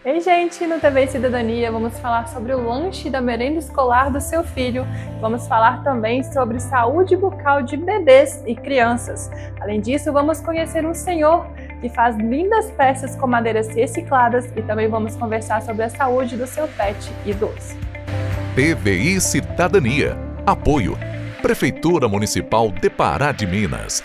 Ei, gente, no TV Cidadania vamos falar sobre o lanche da merenda escolar do seu filho. Vamos falar também sobre saúde bucal de bebês e crianças. Além disso, vamos conhecer um senhor que faz lindas peças com madeiras recicladas e também vamos conversar sobre a saúde do seu pet idoso. TVI Cidadania. Apoio. Prefeitura Municipal de Pará de Minas.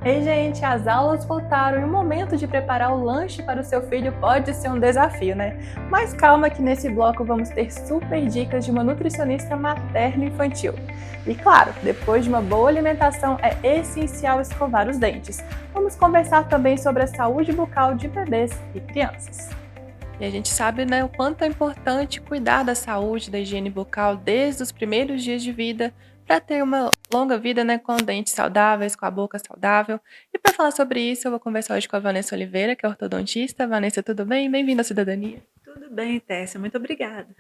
Ei, gente, as aulas voltaram e o momento de preparar o lanche para o seu filho pode ser um desafio, né? Mas calma que nesse bloco vamos ter super dicas de uma nutricionista materno-infantil. E claro, depois de uma boa alimentação é essencial escovar os dentes. Vamos conversar também sobre a saúde bucal de bebês e crianças. E a gente sabe, né, o quanto é importante cuidar da saúde, da higiene bucal desde os primeiros dias de vida, para ter uma longa vida, né, com dentes saudáveis, com a boca saudável. E para falar sobre isso, eu vou conversar hoje com a Vanessa Oliveira, que é ortodontista. Vanessa, tudo bem? Bem-vinda à Cidadania. Tudo bem, Tessa, muito obrigada.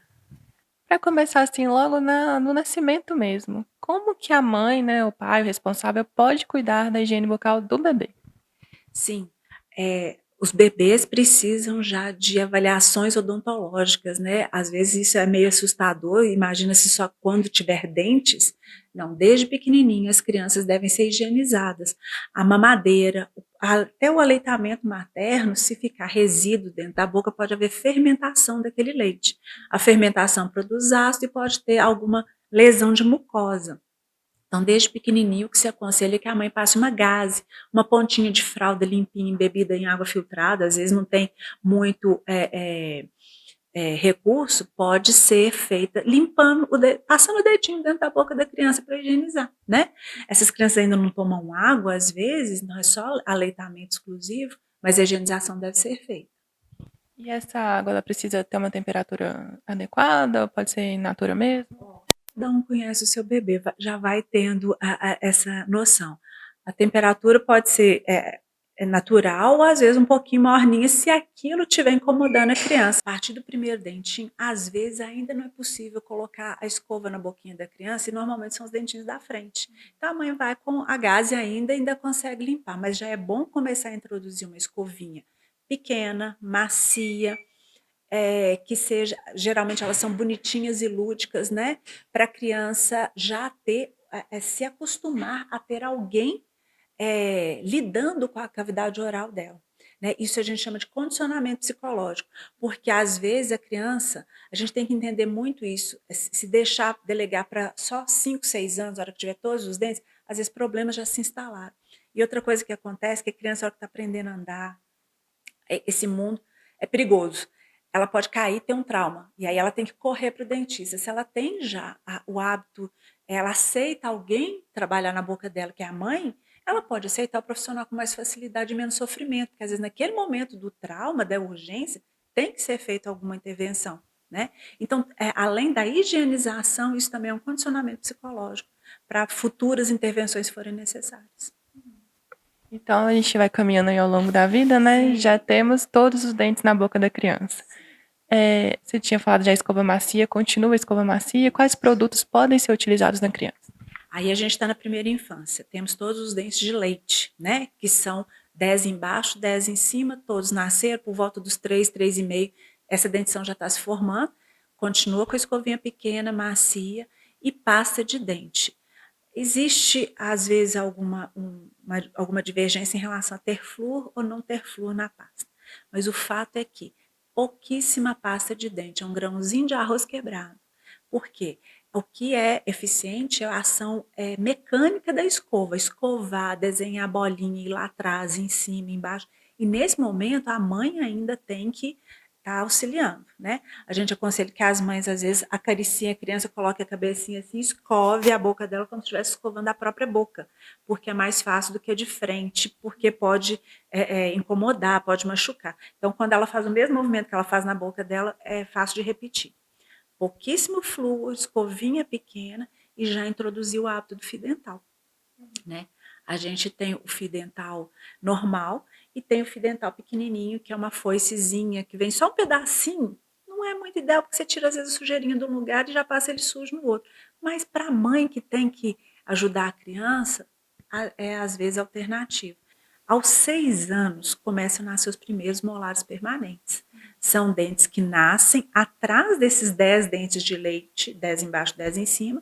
Para começar assim, logo no nascimento mesmo, como que a mãe, né, o pai, o responsável, pode cuidar da higiene bucal do bebê? Sim, os bebês precisam já de avaliações odontológicas, né? Às vezes isso é meio assustador, imagina se só quando tiver dentes. Não, desde pequenininho as crianças devem ser higienizadas. A mamadeira, até o aleitamento materno, se ficar resíduo dentro da boca, pode haver fermentação daquele leite. A fermentação produz ácido e pode ter alguma lesão de mucosa. Então, desde pequenininho, o que se aconselha é que a mãe passe uma gaze, uma pontinha de fralda limpinha, embebida em água filtrada, às vezes não tem muito recurso, pode ser feita limpando, passando o dedinho dentro da boca da criança para higienizar, né? Essas crianças ainda não tomam água, às vezes, não é só aleitamento exclusivo, mas a higienização deve ser feita. E essa água, ela precisa ter uma temperatura adequada, ou pode ser in natura mesmo? Cada um conhece o seu bebê, já vai tendo essa noção. A temperatura pode ser natural ou às vezes um pouquinho morninha se aquilo estiver incomodando a criança. A partir do primeiro dentinho, às vezes ainda não é possível colocar a escova na boquinha da criança e normalmente são os dentinhos da frente. Então a mãe vai com a gaze ainda consegue limpar, mas já é bom começar a introduzir uma escovinha pequena, macia, que seja, geralmente elas são bonitinhas e lúdicas, né? Para a criança já ter, se acostumar a ter alguém lidando com a cavidade oral dela. Né? Isso a gente chama de condicionamento psicológico, porque às vezes a criança, a gente tem que entender muito isso, se deixar delegar para só 5, 6 anos, na hora que tiver todos os dentes, às vezes problemas já se instalaram. E outra coisa que acontece é que a criança, na hora que está aprendendo a andar, esse mundo é perigoso. Ela pode cair e ter um trauma. E aí ela tem que correr para o dentista. Se ela tem já o hábito, ela aceita alguém trabalhar na boca dela, que é a mãe, ela pode aceitar o profissional com mais facilidade e menos sofrimento. Porque às vezes naquele momento do trauma, da urgência, tem que ser feita alguma intervenção. Né? Então, além da higienização, isso também é um condicionamento psicológico para futuras intervenções se forem necessárias. Então a gente vai caminhando aí ao longo da vida, né? Sim. Já temos todos os dentes na boca da criança. Você tinha falado já escova macia, continua a escova macia. Quais produtos podem ser utilizados na criança? Aí a gente está na primeira infância, temos todos os dentes de leite, né? Que são 10 embaixo, 10 em cima, todos nasceram por volta dos 3, 3,5. Essa dentição já está se formando, continua com a escovinha pequena, macia e pasta de dente. Existe, às vezes, alguma divergência em relação a ter flúor ou não ter flúor na pasta. Mas o fato é que pouquíssima pasta de dente, é um grãozinho de arroz quebrado. Por quê? O que é eficiente é a ação mecânica da escova, escovar, desenhar a bolinha, ir lá atrás, em cima, embaixo. E nesse momento a mãe ainda tem que estar auxiliando, né? A gente aconselha que as mães às vezes acariciem a criança, coloquem a cabecinha assim, escove a boca dela como se estivesse escovando a própria boca, porque é mais fácil do que de frente, porque pode incomodar, pode machucar. Então, quando ela faz o mesmo movimento que ela faz na boca dela, é fácil de repetir. Pouquíssimo flúor, escovinha pequena e já introduziu o hábito do fio dental, né? A gente tem o fio dental normal e tem o fio dental pequenininho, que é uma foicezinha, que vem só um pedacinho, não é muito ideal, porque você tira às vezes a sujeirinha de um lugar e já passa ele sujo no outro. Mas para a mãe que tem que ajudar a criança, é às vezes alternativo. Aos 6 anos começam a nascer os primeiros molares permanentes. São dentes que nascem atrás desses 10 dentes de leite, 10 embaixo, 10 em cima.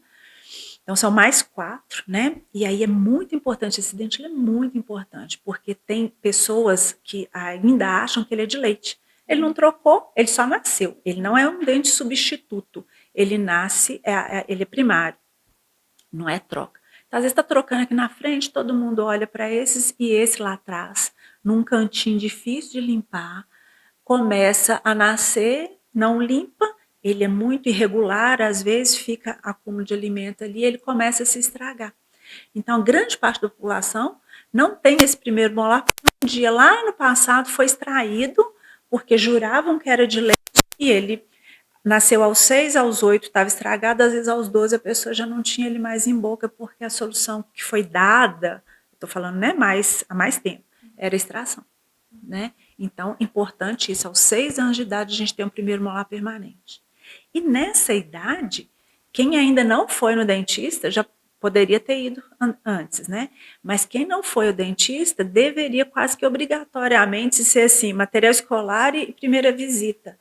Então são mais 4, né? E aí é muito importante, esse dente ele é muito importante, porque tem pessoas que ainda acham que ele é de leite. Ele não trocou, ele só nasceu. Ele não é um dente substituto. Ele nasce, ele é primário, não é troca. Então, às vezes está trocando aqui na frente, todo mundo olha para esses e esse lá atrás, num cantinho difícil de limpar, começa a nascer, não limpa, ele é muito irregular, às vezes fica acúmulo de alimento ali, ele começa a se estragar. Então, grande parte da população não tem esse primeiro molar, porque um dia lá no passado foi extraído, porque juravam que era de leite, e ele nasceu aos 6, aos 8 estava estragado, às vezes aos 12 a pessoa já não tinha ele mais em boca, porque a solução que foi dada, estou falando há mais tempo, era a extração, né? Então, importante isso, aos 6 anos de idade a gente tem um primeiro molar permanente. E nessa idade, quem ainda não foi no dentista já poderia ter ido antes, né? Mas quem não foi ao dentista deveria quase que obrigatoriamente ser assim, material escolar e primeira visita,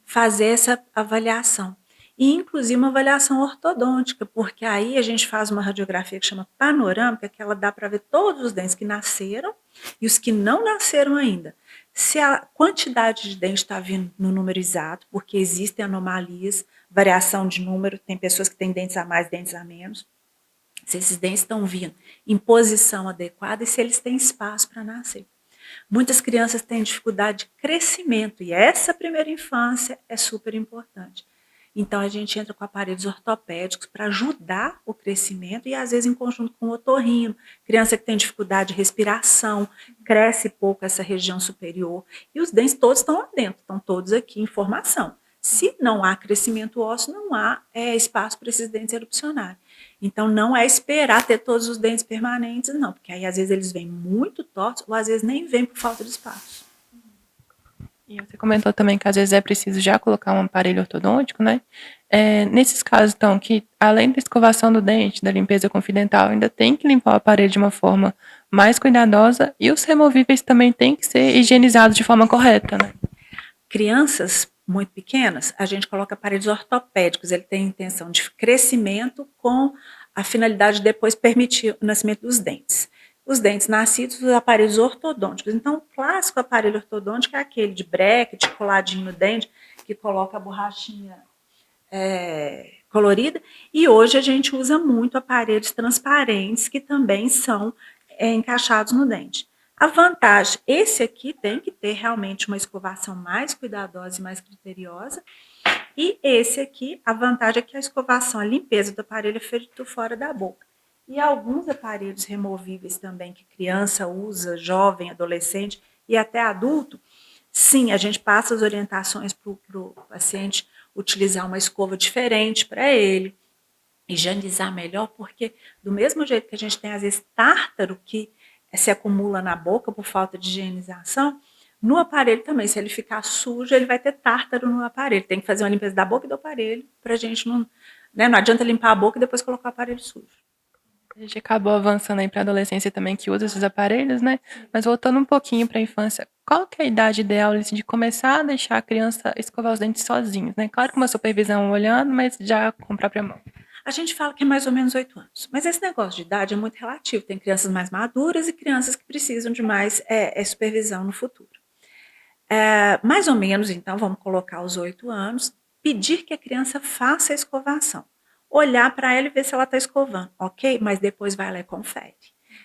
fazer essa avaliação. E inclusive uma avaliação ortodôntica, porque aí a gente faz uma radiografia que chama panorâmica, que ela dá para ver todos os dentes que nasceram e os que não nasceram ainda. Se a quantidade de dentes está vindo no número exato, porque existem anomalias, variação de número, tem pessoas que têm dentes a mais, dentes a menos. Se esses dentes estão vindo em posição adequada e se eles têm espaço para nascer. Muitas crianças têm dificuldade de crescimento e essa primeira infância é super importante. Então, a gente entra com aparelhos ortopédicos para ajudar o crescimento e, às vezes, em conjunto com o otorrino. Criança que tem dificuldade de respiração, cresce pouco essa região superior. E os dentes todos estão lá dentro, estão todos aqui em formação. Se não há crescimento ósseo, não há espaço para esses dentes erupcionarem. Então, não é esperar ter todos os dentes permanentes, não, porque aí, às vezes, eles vêm muito tortos ou, às vezes, nem vêm por falta de espaço. E você comentou também que às vezes é preciso já colocar um aparelho ortodôntico, né? Nesses casos, então, que além da escovação do dente, da limpeza com fio dental, ainda tem que limpar o aparelho de uma forma mais cuidadosa e os removíveis também têm que ser higienizados de forma correta, né? Crianças muito pequenas, a gente coloca aparelhos ortopédicos, ele tem intenção de crescimento com a finalidade de depois permitir o nascimento dos dentes. Os dentes nascidos, os aparelhos ortodônticos. Então, o clássico aparelho ortodôntico é aquele de bracket, coladinho no dente, que coloca a borrachinha colorida. E hoje a gente usa muito aparelhos transparentes, que também são encaixados no dente. A vantagem, esse aqui tem que ter realmente uma escovação mais cuidadosa e mais criteriosa. E esse aqui, a vantagem é que a escovação, a limpeza do aparelho é feita fora da boca. E alguns aparelhos removíveis também que criança usa, jovem, adolescente e até adulto, sim, a gente passa as orientações para o paciente utilizar uma escova diferente para ele, higienizar melhor, porque do mesmo jeito que a gente tem às vezes tártaro que se acumula na boca por falta de higienização, no aparelho também, se ele ficar sujo, ele vai ter tártaro no aparelho. Tem que fazer uma limpeza da boca e do aparelho, para a gente não, né, não adianta limpar a boca e depois colocar o aparelho sujo. A gente acabou avançando aí para a adolescência também, que usa esses aparelhos, né? Mas voltando um pouquinho para a infância, qual que é a idade ideal assim, de começar a deixar a criança escovar os dentes sozinhos, né? Claro que uma supervisão olhando, mas já com a própria mão. A gente fala que é mais ou menos 8 anos, mas esse negócio de idade é muito relativo. Tem crianças mais maduras e crianças que precisam de mais supervisão no futuro. Mais ou menos, então, vamos colocar os 8 anos, pedir que a criança faça a escovação. Olhar para ela e ver se ela está escovando, ok? Mas depois vai lá e confere.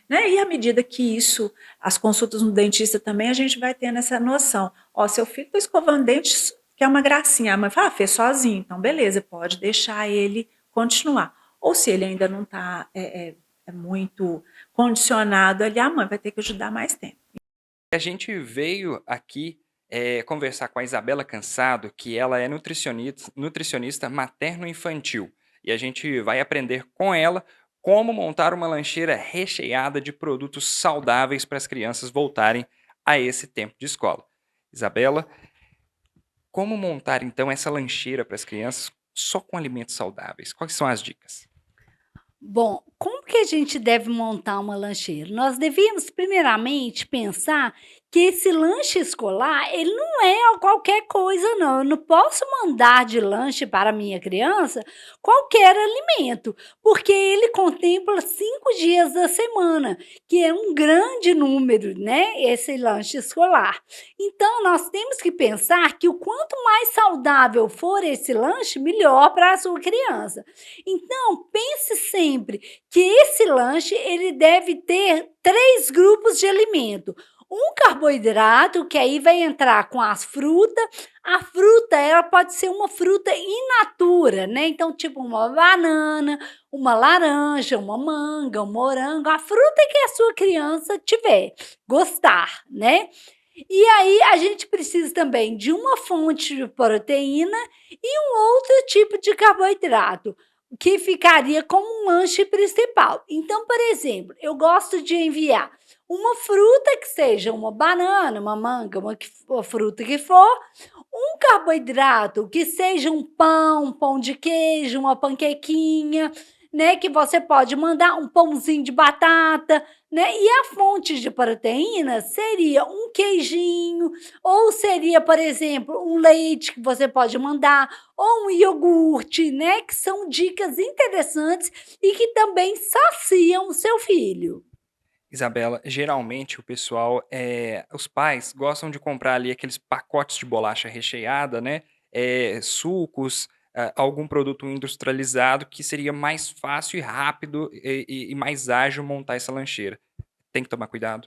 Né? E à medida que isso, as consultas no dentista também, a gente vai tendo essa noção. Ó, seu filho está escovando dentes, que é uma gracinha. A mãe fala, fez sozinho, então beleza, pode deixar ele continuar. Ou se ele ainda não está muito condicionado ali, a mãe vai ter que ajudar mais tempo. A gente veio aqui conversar com a Isabela Cansado, que ela é nutricionista materno-infantil. E a gente vai aprender com ela como montar uma lancheira recheada de produtos saudáveis para as crianças voltarem a esse tempo de escola. Isabela, Como montar então essa lancheira para as crianças só com alimentos saudáveis? Quais são as dicas? Bom, como que a gente deve montar uma lancheira? Nós devíamos primeiramente pensar que esse lanche escolar, ele não é qualquer coisa não, eu não posso mandar de lanche para a minha criança qualquer alimento, porque ele contempla 5 dias da semana, que é um grande número, né, esse lanche escolar. Então nós temos que pensar que o quanto mais saudável for esse lanche, melhor para a sua criança. Então pense sempre que esse lanche ele deve ter 3 grupos de alimento. Um carboidrato, que aí vai entrar com as frutas. A fruta, ela pode ser uma fruta in natura, né? Então, tipo uma banana, uma laranja, uma manga, um morango, a fruta que a sua criança tiver, gostar, né? E aí a gente precisa também de uma fonte de proteína e um outro tipo de carboidrato, que ficaria como um lanche principal. Então, por exemplo, eu gosto de enviar uma fruta que seja uma banana, uma manga, uma fruta que for, um carboidrato que seja um pão, um pão de queijo, uma panquequinha, né? Que você pode mandar um pãozinho de batata, né? E a fonte de proteína seria um queijinho, ou seria, por exemplo, um leite que você pode mandar, ou um iogurte, né? Que são dicas interessantes e que também saciam o seu filho. Isabela, geralmente o pessoal, os pais gostam de comprar ali aqueles pacotes de bolacha recheada, né, sucos, algum produto industrializado que seria mais fácil e rápido e mais ágil montar essa lancheira. Tem que tomar cuidado?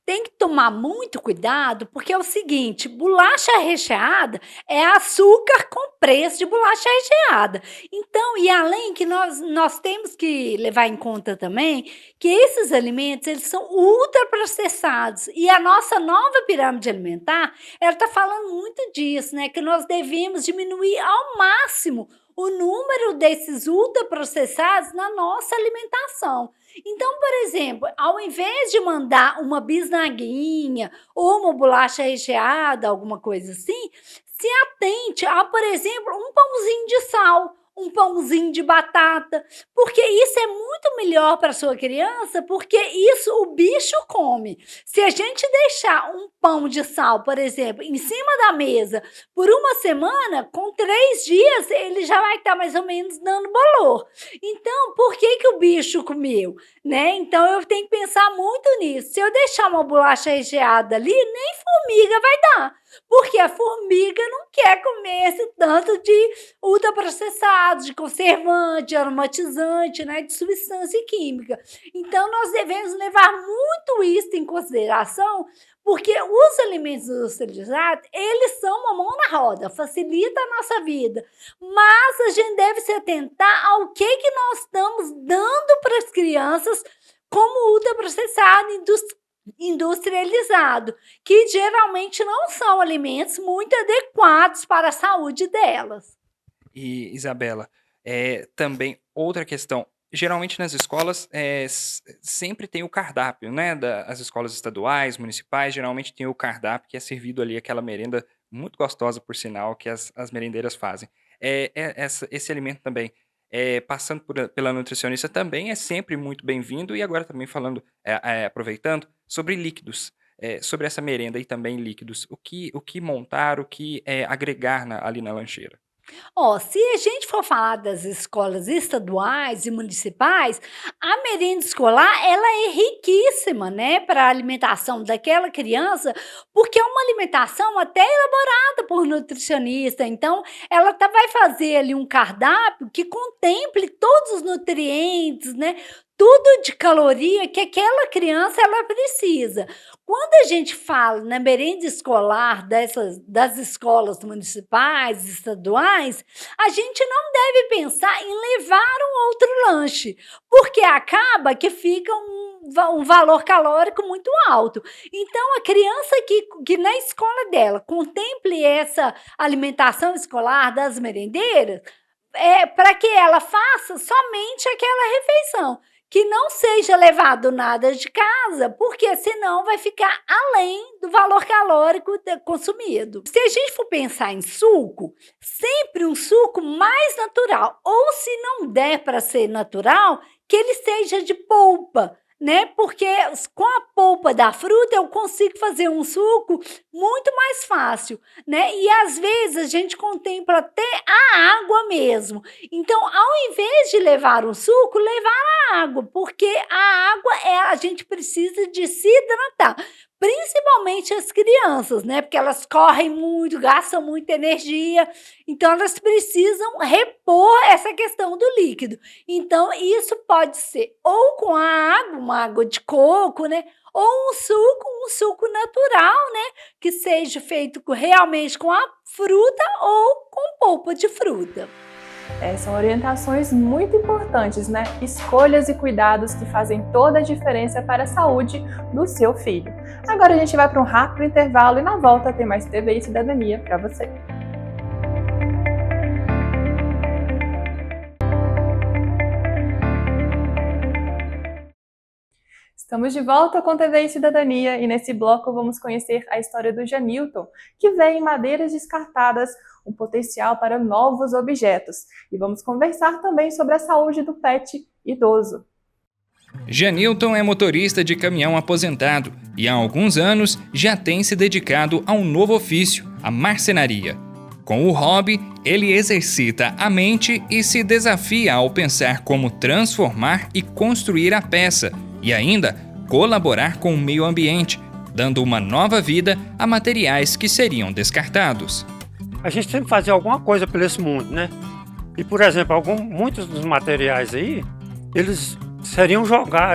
Tem que tomar muito cuidado, porque é o seguinte, bolacha recheada é açúcar com preço de bolacha recheada. Então, e além que nós temos que levar em conta também que esses alimentos, eles são ultraprocessados. E a nossa nova pirâmide alimentar, ela está falando muito disso, né? Que nós devemos diminuir ao máximo o número desses ultraprocessados na nossa alimentação. Então, por exemplo, ao invés de mandar uma bisnaguinha ou uma bolacha recheada, alguma coisa assim, se atente a, por exemplo, um pãozinho de sal, um pãozinho de batata, porque isso é muito melhor para sua criança, porque isso o bicho come. Se a gente deixar um pão de sal, por exemplo, em cima da mesa por uma semana, com 3 dias ele já vai estar mais ou menos dando bolor. Então, por que que o bicho comeu? Né? Então eu tenho que pensar muito nisso. Se eu deixar uma bolacha recheada ali, nem formiga vai dar, porque a formiga não quer comer esse tanto de ultraprocessados, de conservante, aromatizante, né, de substância química. Então nós devemos levar muito isso em consideração, porque os alimentos industrializados, eles são uma mão na roda, facilita a nossa vida, mas a gente deve se atentar ao que nós estamos dando para as crianças como ultraprocessado, industrializado, que geralmente não são alimentos muito adequados para a saúde delas. E, Isabela, também outra questão. Geralmente nas escolas sempre tem o cardápio, né? As escolas estaduais, municipais, geralmente tem o cardápio que é servido ali aquela merenda muito gostosa, por sinal, que as merendeiras fazem. Esse alimento também, passando pela nutricionista, também é sempre muito bem-vindo. E agora também falando, aproveitando, sobre líquidos. Sobre essa merenda e também líquidos. O que montar, o que agregar ali na lancheira? Ó, se a gente for falar das escolas estaduais e municipais, a merenda escolar ela é riquíssima, né, para a alimentação daquela criança, porque é uma alimentação até elaborada por nutricionista. Então, ela vai fazer ali um cardápio que contemple todos os nutrientes, né, tudo de caloria que aquela criança ela precisa. Quando a gente fala na merenda escolar das escolas municipais, estaduais, a gente não deve pensar em levar um outro lanche, porque acaba que fica um valor calórico muito alto. Então, a criança que na escola dela contemple essa alimentação escolar das merendeiras, para que ela faça somente aquela refeição, que não seja levado nada de casa, porque senão vai ficar além do valor calórico consumido. Se a gente for pensar em suco, sempre um suco mais natural, ou se não der para ser natural, que ele seja de polpa, né? Porque com a polpa da fruta eu consigo fazer um suco muito mais fácil, né? E às vezes a gente contempla até a água mesmo. Então, ao invés de levar o suco, levar a água, porque a água a gente precisa de se hidratar. Principalmente as crianças, né? Porque elas correm muito, gastam muita energia, então elas precisam repor essa questão do líquido. Então, isso pode ser ou com a água, uma água de coco, né? Ou um suco natural, né? Que seja feito realmente com a fruta ou com polpa de fruta. São orientações muito importantes, né? Escolhas e cuidados que fazem toda a diferença para a saúde do seu filho. Agora a gente vai para um rápido intervalo e na volta tem mais TV e Cidadania para você. Estamos de volta com TV e Cidadania e nesse bloco vamos conhecer a história do Janilton, que vê em madeiras descartadas um potencial para novos objetos. E vamos conversar também sobre a saúde do pet idoso. Janilton é motorista de caminhão aposentado e há alguns anos já tem se dedicado a um novo ofício, a marcenaria. Com o hobby, ele exercita a mente e se desafia ao pensar como transformar e construir a peça e ainda colaborar com o meio ambiente, dando uma nova vida a materiais que seriam descartados. A gente sempre fazia alguma coisa por esse mundo, né? E, por exemplo, muitos dos materiais aí, eles seriam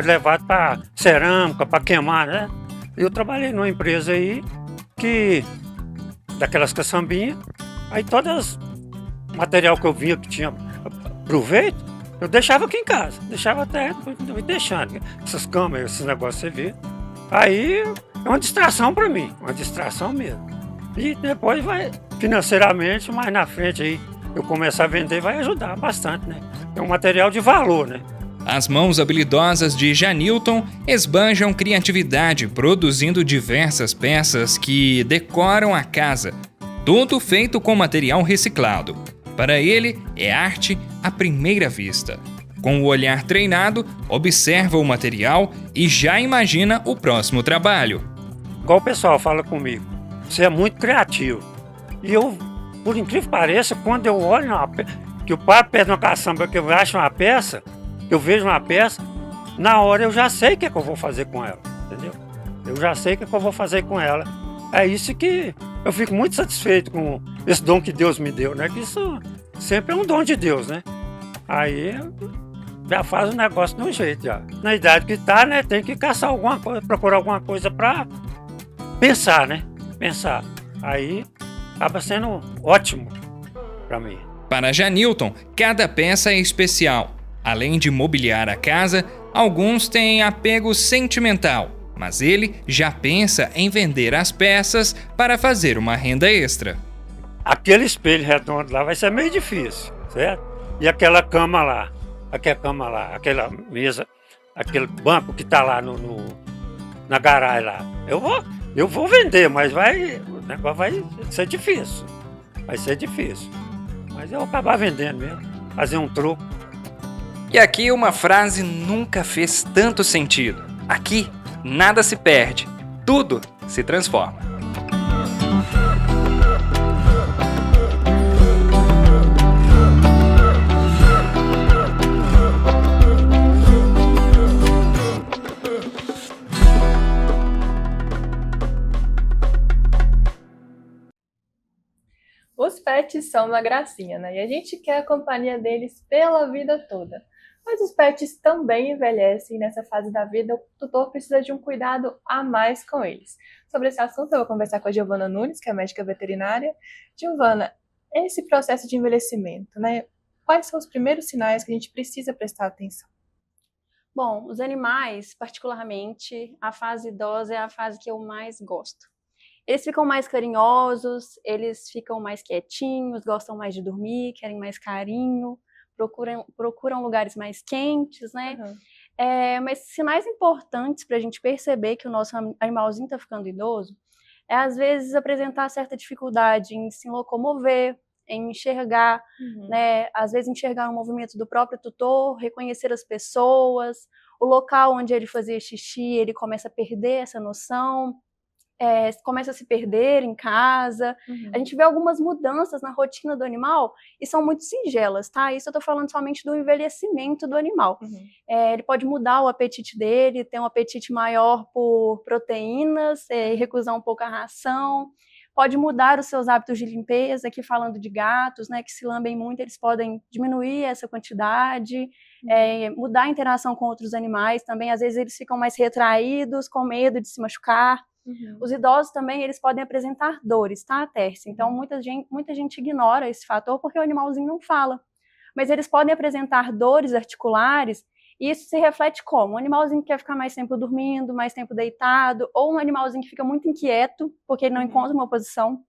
levados para cerâmica, para queimar, né? Eu trabalhei numa empresa aí, daquelas caçambinhas, aí todos os material que eu via que tinha proveito, eu deixava aqui em casa, deixava até deixando. Essas câmeras, esses negócios você vê. Aí é uma distração para mim, uma distração mesmo. E depois vai, financeiramente, mais na frente aí, eu começar a vender, vai ajudar bastante, né? É um material de valor, né? As mãos habilidosas de Janilton esbanjam criatividade, produzindo diversas peças que decoram a casa, tudo feito com material reciclado. Para ele, é arte à primeira vista. Com o olhar treinado, observa o material e já imagina o próximo trabalho. Igual o pessoal fala comigo, você é muito criativo. E eu, por incrível que pareça, quando eu olho que eu paro perto de uma caçamba, que eu acho uma peça, eu vejo uma peça, na hora eu já sei o que é que eu vou fazer com ela, entendeu? Eu já sei o que é que eu vou fazer com ela. É isso que eu fico muito satisfeito com esse dom que Deus me deu, né? Que isso sempre é um dom de Deus, né? Aí já faz o negócio de um jeito, já. Na idade que tá, né? Tem que caçar alguma coisa, procurar alguma coisa para pensar, né? Pensar. Aí acaba sendo ótimo para mim. Para Janilton, cada peça é especial. Além de mobiliar a casa, alguns têm apego sentimental, mas ele já pensa em vender as peças para fazer uma renda extra. Aquele espelho redondo lá vai ser meio difícil, certo? E aquela cama lá, aquela mesa, aquele banco que está lá na garagem lá. Eu vou vender, mas o negócio vai ser difícil. Vai ser difícil. Mas eu vou acabar vendendo mesmo, fazer um troco. E aqui uma frase nunca fez tanto sentido. Aqui, nada se perde, tudo se transforma. Os pets são uma gracinha, né? E a gente quer a companhia deles pela vida toda. Mas os pets também envelhecem e nessa fase da vida o tutor precisa de um cuidado a mais com eles. Sobre esse assunto eu vou conversar com a Giovana Nunes, que é médica veterinária. Giovana, esse processo de envelhecimento, né? Quais são os primeiros sinais que a gente precisa prestar atenção? Bom, os animais, particularmente, a fase idosa é a fase que eu mais gosto. Eles ficam mais carinhosos, eles ficam mais quietinhos, gostam mais de dormir, querem mais carinho, procuram lugares mais quentes, né? Mas sinais importantes para a gente perceber que o nosso animalzinho está ficando idoso é, às vezes, apresentar certa dificuldade em se locomover, em enxergar, né? Às vezes enxergar o movimento do próprio tutor, reconhecer as pessoas, o local onde ele fazia xixi, ele começa a perder essa noção, começa a se perder em casa. A gente vê algumas mudanças na rotina do animal e são muito singelas, tá? Isso eu tô falando somente do envelhecimento do animal. Ele pode mudar o apetite dele, ter um apetite maior por proteínas, recusar um pouco a ração. Pode mudar os seus hábitos de limpeza, aqui falando de gatos, né, que se lambem muito, eles podem diminuir essa quantidade, mudar a interação com outros animais também. Às vezes eles ficam mais retraídos, com medo de se machucar. Os idosos também, eles podem apresentar dores, tá, Tércia? Então, muita gente ignora esse fator porque o animalzinho não fala. Mas eles podem apresentar dores articulares e isso se reflete como? Um animalzinho que quer ficar mais tempo dormindo, mais tempo deitado, ou um animalzinho que fica muito inquieto porque ele não encontra uma posição.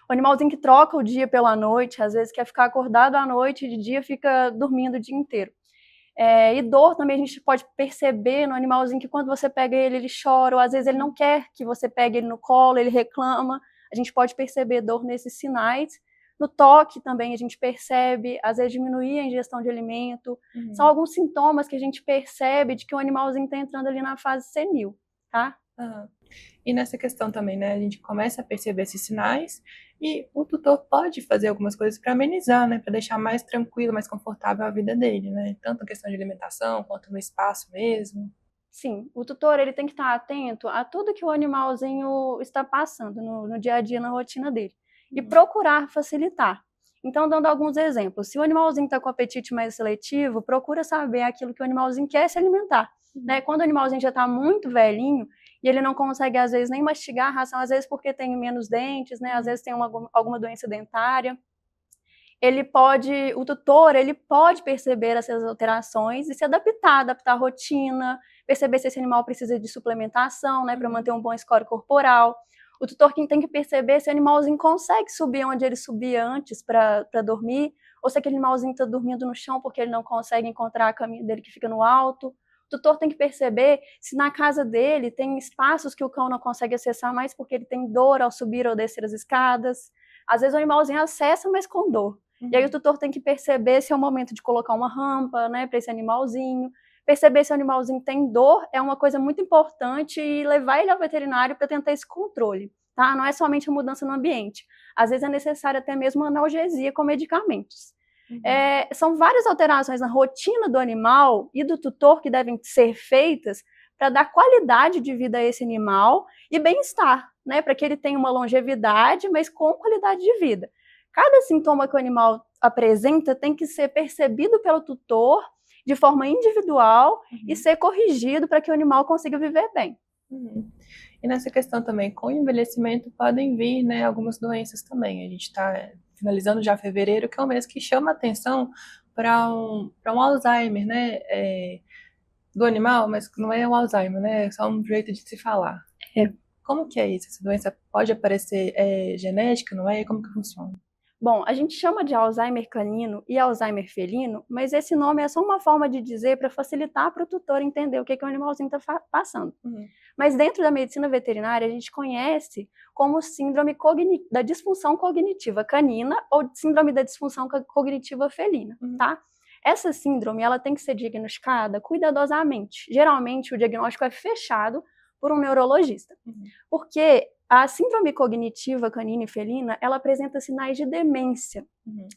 O animalzinho que troca o dia pela noite, às vezes quer ficar acordado à noite e de dia fica dormindo o dia inteiro. E dor também a gente pode perceber no animalzinho que quando você pega ele, ele chora, ou às vezes ele não quer que você pegue ele no colo, ele reclama. A gente pode perceber dor nesses sinais. No toque também a gente percebe, às vezes diminuir a ingestão de alimento. São alguns sintomas que a gente percebe de que o animalzinho está entrando ali na fase senil, tá? E nessa questão também, né, a gente começa a perceber esses sinais e o tutor pode fazer algumas coisas para amenizar, né, para deixar mais tranquilo, mais confortável a vida dele, né, tanto a questão de alimentação quanto no espaço mesmo. Sim, o tutor ele tem que estar atento a tudo que o animalzinho está passando no dia a dia, na rotina dele, e procurar facilitar. Então, dando alguns exemplos, se o animalzinho está com apetite mais seletivo, procura saber aquilo que o animalzinho quer se alimentar. Né? Quando o animalzinho já está muito velhinho, e ele não consegue, às vezes, nem mastigar a ração, às vezes porque tem menos dentes, né? Às vezes tem alguma doença dentária. O tutor, ele pode perceber essas alterações e se adaptar a rotina, perceber se esse animal precisa de suplementação, né? Para manter um bom score corporal. O tutor tem que perceber se o animalzinho consegue subir onde ele subia antes para dormir, ou se aquele animalzinho está dormindo no chão porque ele não consegue encontrar a caminha dele que fica no alto. O tutor tem que perceber se na casa dele tem espaços que o cão não consegue acessar mais porque ele tem dor ao subir ou descer as escadas. Às vezes o animalzinho acessa, mas com dor. E aí o tutor tem que perceber se é o momento de colocar uma rampa, né, para esse animalzinho. Perceber se o animalzinho tem dor é uma coisa muito importante e levar ele ao veterinário para tentar esse controle, tá? Não é somente a mudança no ambiente. Às vezes é necessário até mesmo analgesia com medicamentos. São várias alterações na rotina do animal e do tutor que devem ser feitas para dar qualidade de vida a esse animal e bem-estar, né? Para que ele tenha uma longevidade, mas com qualidade de vida. Cada sintoma que o animal apresenta tem que ser percebido pelo tutor de forma individual e ser corrigido para que o animal consiga viver bem. E nessa questão também, com o envelhecimento podem vir, né, algumas doenças também. A gente está finalizando já fevereiro, que é um mês que chama atenção para um Alzheimer, né, do animal, mas não é o Alzheimer, né, é só um jeito de se falar. Como que é isso? Essa doença pode aparecer genética, não é? Como que funciona? Bom, a gente chama de Alzheimer canino e Alzheimer felino, mas esse nome é só uma forma de dizer para facilitar para o tutor entender o que o animalzinho está passando. Mas dentro da medicina veterinária, a gente conhece como síndrome da disfunção cognitiva canina ou síndrome da disfunção cognitiva felina, tá? Essa síndrome, ela tem que ser diagnosticada cuidadosamente. Geralmente, o diagnóstico é fechado por um neurologista, porque a síndrome cognitiva canina e felina, ela apresenta sinais de demência.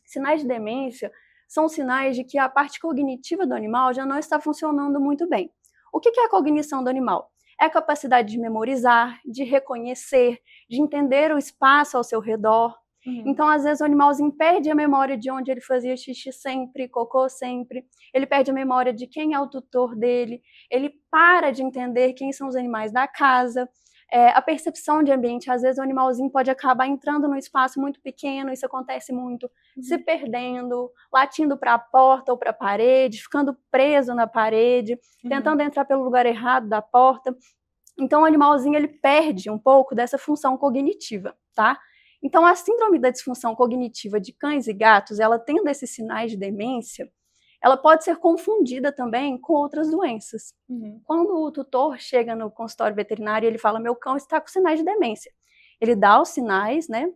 Sinais de demência são sinais de que a parte cognitiva do animal já não está funcionando muito bem. O que é a cognição do animal? É a capacidade de memorizar, de reconhecer, de entender o espaço ao seu redor. Então, às vezes, o animalzinho perde a memória de onde ele fazia xixi sempre, cocô sempre. Ele perde a memória de quem é o tutor dele. Ele para de entender quem são os animais da casa. A percepção de ambiente, às vezes o animalzinho pode acabar entrando num espaço muito pequeno, isso acontece muito, se perdendo, latindo para a porta ou para a parede, ficando preso na parede, tentando entrar pelo lugar errado da porta. Então o animalzinho ele perde um pouco dessa função cognitiva, tá? Então a síndrome da disfunção cognitiva de cães e gatos, ela tendo esses sinais de demência, ela pode ser confundida também com outras doenças. Uhum. Quando o tutor chega no consultório veterinário e ele fala, meu cão está com sinais de demência, ele dá os sinais, né?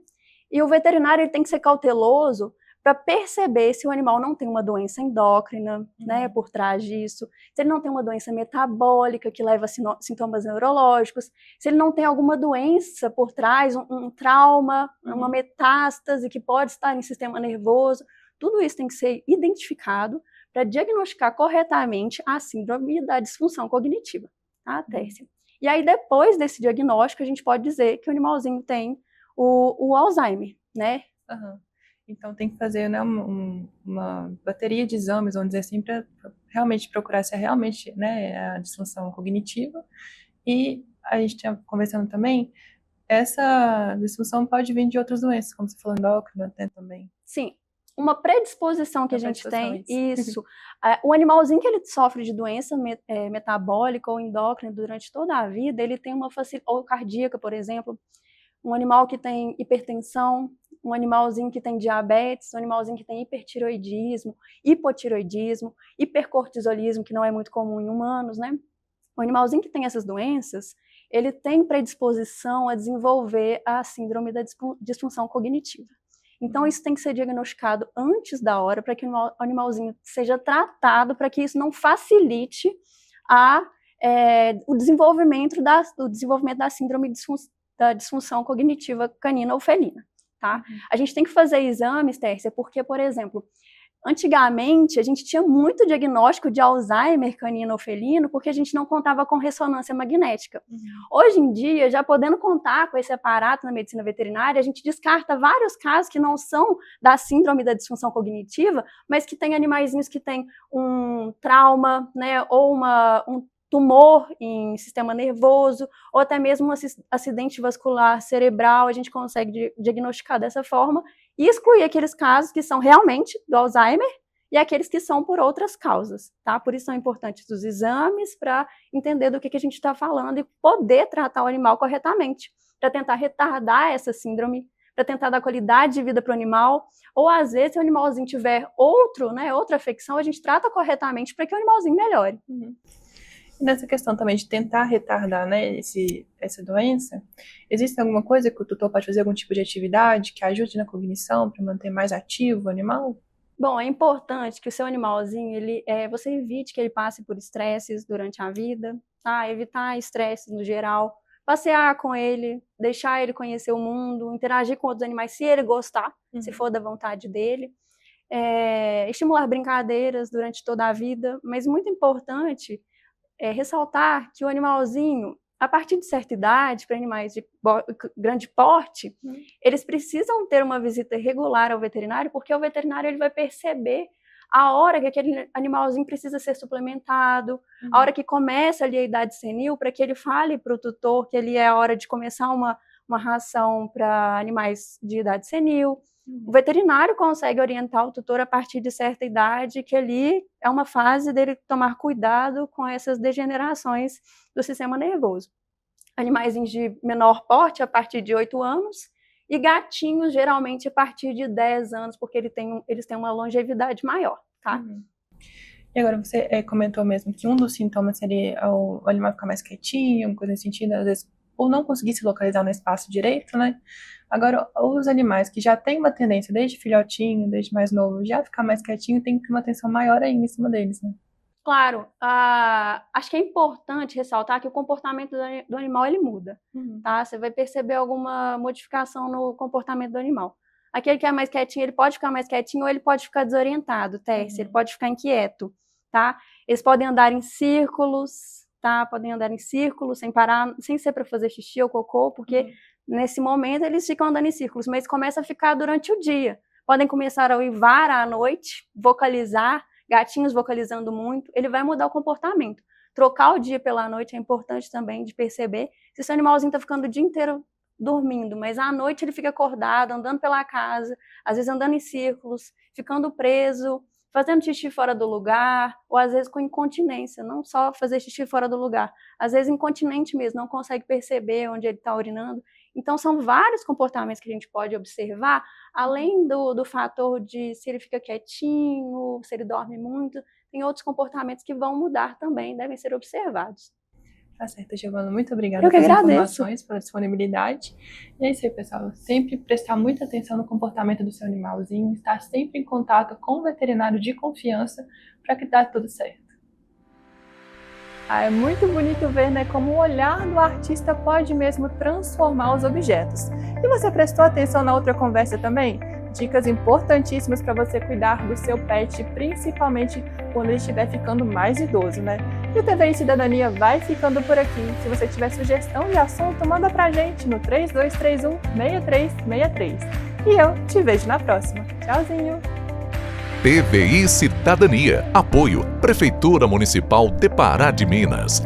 E o veterinário ele tem que ser cauteloso para perceber se o animal não tem uma doença endócrina, né, por trás disso, se ele não tem uma doença metabólica que leva a sintomas neurológicos, se ele não tem alguma doença por trás, um trauma, uma metástase que pode estar no sistema nervoso. Tudo isso tem que ser identificado para diagnosticar corretamente a síndrome da disfunção cognitiva, tá, Tércia? E aí, depois desse diagnóstico, a gente pode dizer que o animalzinho tem o Alzheimer, né? Uhum. Então tem que fazer, né, uma bateria de exames, vamos dizer assim, para realmente procurar se é realmente, né, a disfunção cognitiva. E a gente tinha conversando também, essa disfunção pode vir de outras doenças, como você falou, endócrina, né, também. Sim. Uma predisposição que Uma a gente tem, predisposição, isso. O animalzinho que ele sofre de doença metabólica ou endócrina durante toda a vida, ele tem uma facilidade, ou cardíaca, por exemplo, um animal que tem hipertensão, um animalzinho que tem diabetes, um animalzinho que tem hipertiroidismo, hipotiroidismo, hipercortisolismo, que não é muito comum em humanos, né? O animalzinho que tem essas doenças, ele tem predisposição a desenvolver a síndrome da disfunção cognitiva. Então, isso tem que ser diagnosticado antes da hora, para que o animalzinho seja tratado, para que isso não facilite o desenvolvimento da síndrome da disfunção cognitiva canina ou felina, tá? A gente tem que fazer exames, Tércia, porque, por exemplo, antigamente a gente tinha muito diagnóstico de Alzheimer canino ou felino porque a gente não contava com ressonância magnética. Hoje em dia, já podendo contar com esse aparato na medicina veterinária, a gente descarta vários casos que não são da síndrome da disfunção cognitiva, mas que tem animaizinhos que têm um trauma, né, ou um tumor em sistema nervoso, ou até mesmo um acidente vascular cerebral, a gente consegue diagnosticar dessa forma e excluir aqueles casos que são realmente do Alzheimer e aqueles que são por outras causas, tá? Por isso são importantes os exames para entender do que a gente está falando e poder tratar o animal corretamente, para tentar retardar essa síndrome, para tentar dar qualidade de vida para o animal, ou às vezes se o animalzinho tiver outra afecção, a gente trata corretamente para que o animalzinho melhore. E nessa questão também de tentar retardar, né, essa doença, existe alguma coisa que o tutor pode fazer, algum tipo de atividade que ajude na cognição para manter mais ativo o animal? Bom, é importante que o seu animalzinho, você evite que ele passe por estresses durante a vida, tá? Evitar estresses no geral, passear com ele, deixar ele conhecer o mundo, interagir com outros animais se ele gostar, se for da vontade dele. Estimular brincadeiras durante toda a vida, mas muito importante ressaltar que o animalzinho, a partir de certa idade, para animais de grande porte, eles precisam ter uma visita regular ao veterinário, porque o veterinário ele vai perceber a hora que aquele animalzinho precisa ser suplementado, a hora que começa ali a idade senil, para que ele fale para o tutor que ali é a hora de começar uma ração para animais de idade senil. O veterinário consegue orientar o tutor a partir de certa idade, que ali é uma fase dele tomar cuidado com essas degenerações do sistema nervoso. Animaizinhos de menor porte a partir de 8 anos e gatinhos geralmente a partir de 10 anos, porque eles têm uma longevidade maior, tá? E agora você comentou mesmo que um dos sintomas seria o animal ficar mais quietinho, uma coisa nesse sentido, às vezes por não conseguir se localizar no espaço direito, né? Agora, os animais que já têm uma tendência, desde filhotinho, desde mais novo, já ficar mais quietinho, tem que ter uma atenção maior ainda em cima deles, né? Claro, acho que é importante ressaltar que o comportamento do animal ele muda, tá? Você vai perceber alguma modificação no comportamento do animal. Aquele que é mais quietinho, ele pode ficar mais quietinho ou ele pode ficar desorientado, Tércia, ele pode ficar inquieto, tá? Eles podem andar em círculos, tá? Podem andar em círculos sem parar, sem ser para fazer xixi ou cocô, porque nesse momento eles ficam andando em círculos, mas começa a ficar durante o dia. Podem começar a uivar à noite, vocalizar, gatinhos vocalizando muito, ele vai mudar o comportamento. Trocar o dia pela noite é importante também de perceber se esse animalzinho está ficando o dia inteiro dormindo, mas à noite ele fica acordado, andando pela casa, às vezes andando em círculos, ficando preso, fazendo xixi fora do lugar, ou às vezes com incontinência, não só fazer xixi fora do lugar, às vezes incontinente mesmo, não consegue perceber onde ele está urinando. Então, são vários comportamentos que a gente pode observar, além do fator de se ele fica quietinho, se ele dorme muito, tem outros comportamentos que vão mudar também, devem ser observados. Tá certo, Giovana. Muito obrigada Eu que pelas agradeço. informações, pela disponibilidade. E é isso aí, pessoal. Sempre prestar muita atenção no comportamento do seu animalzinho, estar sempre em contato com o veterinário de confiança para que dá tudo certo. É muito bonito ver, né, como o olhar do artista pode mesmo transformar os objetos. E você prestou atenção na outra conversa também? Dicas importantíssimas para você cuidar do seu pet, principalmente quando ele estiver ficando mais idoso, né? E o TVI Cidadania vai ficando por aqui. Se você tiver sugestão de assunto, manda pra gente no 3231-6363. E eu te vejo na próxima. Tchauzinho! TVI Cidadania. Apoio Prefeitura Municipal de Pará de Minas.